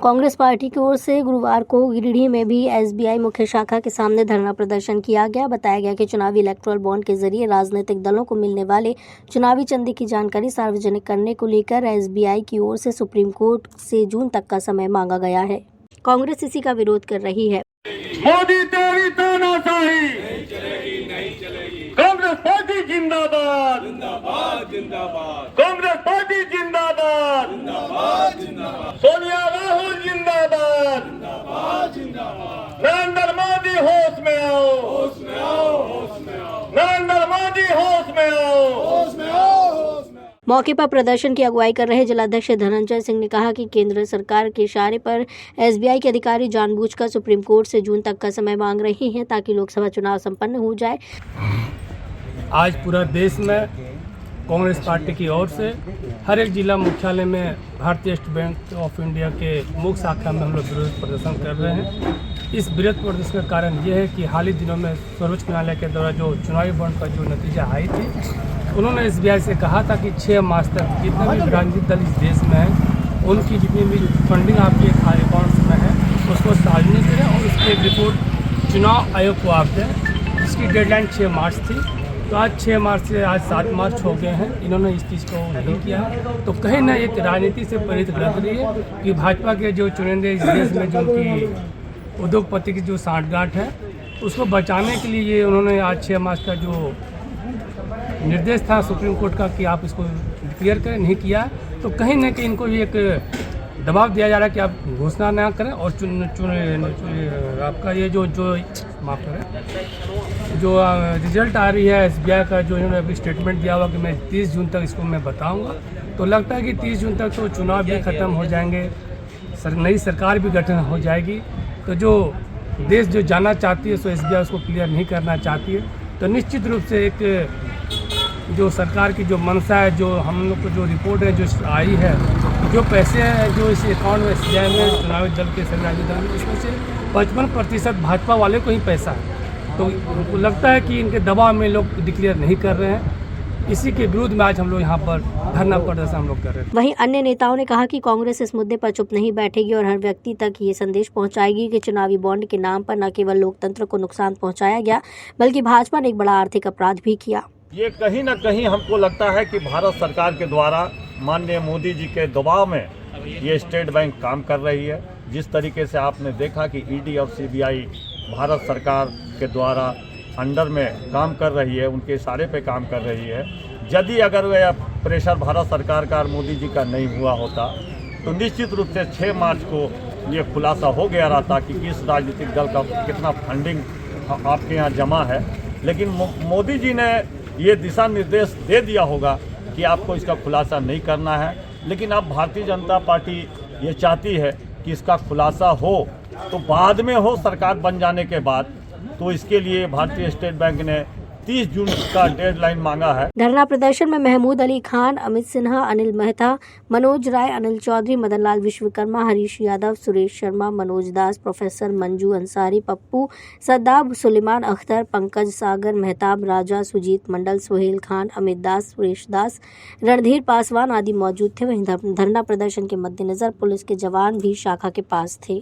Congress party की ओर से गुरुवार को गिरिडीह में भी एसबीआई मुख्य शाखा के सामने धरना प्रदर्शन किया गया। बताया गया कि चुनावी इलेक्टोरल बॉन्ड के जरिए राजनीतिक दलों को मिलने वाले चुनावी चंदे की जानकारी सार्वजनिक करने को लेकर एसबीआई की ओर से सुप्रीम कोर्ट से जून तक का समय मांगा गया है। कांग्रेस इसी का विरोध कर रही है। मोदी तेरी तानाशाही नहीं चलेगी। कांग्रेस पार्टी जिंदाबाद जिंदाबाद जिंदाबाद। कांग्रेस पार्टी जिंदाबाद जिंदाबाद जिंदाबाद। सोनिया राहुल जिंदाबाद जिंदाबाद जिंदाबाद। नरेंद्र मोदी होश में आओ, होश में आओ, होश में आओ। नरेंद्र मोदी होश में आओ, होश में आओ, होश में आओ। मौके पर प्रदर्शन की अगुवाई कर रहे जिलाध्यक्ष धनंजय सिंह ने कहा कि केंद्र सरकार के इशारे पर एसबीआई के अधिकारी जानबूझकर सुप्रीम कोर्ट से जून तक का समय मांग रहे हैं ताकि लोकसभा चुनाव संपन्न हो जाए। आज पूरा देश में कांग्रेस पार्टी की ओर से हर एक जिला मुख्यालय में भारतीय स्टेट बैंक ऑफ इंडिया के मुख्य शाखा में हम लोग विरोध प्रदर्शन कर रहे हैं। इस विरोध प्रदर्शन का कारण ये है कि हाल ही दिनों में सर्वोच्च न्यायालय के द्वारा जो चुनावी बॉन्ड का जो नतीजा आई थी, उन्होंने एसबीआई से कहा था कि 6 मार्च तक जितने भी राजनीतिक दल इस देश में हैं उनकी जितनी भी फंडिंग आपके अकाउंट्स में है उसको सार्वजनिक करें और उसकी एक रिपोर्ट चुनाव आयोग को आप दें, जिसकी डेडलाइन 6 मार्च थी। तो आज 6 मार्च से आज 7 मार्च हो गए हैं, इन्होंने इस चीज़ को नहीं किया। तो कहीं ना एक राजनीति से प्रेरित लग रही है कि भाजपा के जो चुनिंदे इस देश में जो उनकी उद्योगपति की जो सांठगांठ है उसको बचाने के लिए ये उन्होंने आज 6 मार्च का जो निर्देश था सुप्रीम कोर्ट का कि आप इसको क्लियर करें, नहीं किया। तो कहीं ना कहीं इनको एक दबाव दिया जा रहा है कि आप घोषणा ना करें और आपका ये जो माफ़ करें जो रिजल्ट आ रही है एसबीआई का, जो इन्होंने अभी स्टेटमेंट दिया हुआ कि मैं 30 जून तक इसको मैं बताऊंगा। तो लगता है कि 30 जून तक तो चुनाव भी ख़त्म हो जाएंगे, नई सरकार भी गठन हो जाएगी। तो जो देश जो जाना चाहती है सो एसबीआई उसको क्लियर नहीं करना चाहती है। तो निश्चित रूप से एक जो सरकार की जो मंशा है, जो हम लोग को जो रिपोर्ट है जो आई है, जो पैसे हैं जो इस अकाउंट में एसबीआई में चुनावी दल के सभी राजनीतिक दल में उसमें से 55% भाजपा वाले को ही पैसा है। तो उनको लगता है कि इनके दबाव में लोग डिक्लेयर नहीं कर रहे हैं। इसी के विरोध में आज हम लोग यहाँ पर धरना प्रदर्शन हम लोग कर रहे हैं। वहीं अन्य नेताओं ने कहा कि कांग्रेस इस मुद्दे पर चुप नहीं बैठेगी और हर व्यक्ति तक ये संदेश पहुंचाएगी कि चुनावी बॉन्ड के नाम पर न केवल लोकतंत्र को नुकसान पहुंचाया गया बल्कि भाजपा ने एक बड़ा आर्थिक अपराध भी किया। ये कहीं ना कहीं हमको लगता है कि भारत सरकार के द्वारा माननीय मोदी जी के दबाव में ये स्टेट बैंक काम कर रही है। जिस तरीके से आपने देखा कि ईडी और सीबीआई भारत सरकार के द्वारा अंडर में काम कर रही है, उनके इशारे पे काम कर रही है। यदि अगर वह प्रेशर भारत सरकार का और मोदी जी का नहीं हुआ होता तो निश्चित रूप से 6 मार्च को ये खुलासा हो गया रहता कि किस राजनीतिक दल का कितना फंडिंग आपके यहाँ जमा है। लेकिन मोदी जी ने ये दिशा निर्देश दे दिया होगा कि आपको इसका खुलासा नहीं करना है। लेकिन अब भारतीय जनता पार्टी ये चाहती है कि इसका खुलासा हो तो बाद में हो, सरकार बन जाने के बाद। तो इसके लिए भारतीय स्टेट बैंक ने 30 जून का डेडलाइन मांगा है। धरना प्रदर्शन में महमूद अली खान, अमित सिन्हा, अनिल मेहता, मनोज राय, अनिल चौधरी, मदन लाल विश्वकर्मा, हरीश यादव, सुरेश शर्मा, मनोज दास, प्रोफेसर मंजू अंसारी, पप्पू सद्दाब, सुलेमान अख्तर, पंकज सागर, मेहताब राजा, सुजीत मंडल, सोहेल खान, अमित दास, सुरेश दास, रणधीर पासवान आदि मौजूद थे। वहीं धरना प्रदर्शन के मद्देनजर पुलिस के जवान भी शाखा के पास थे।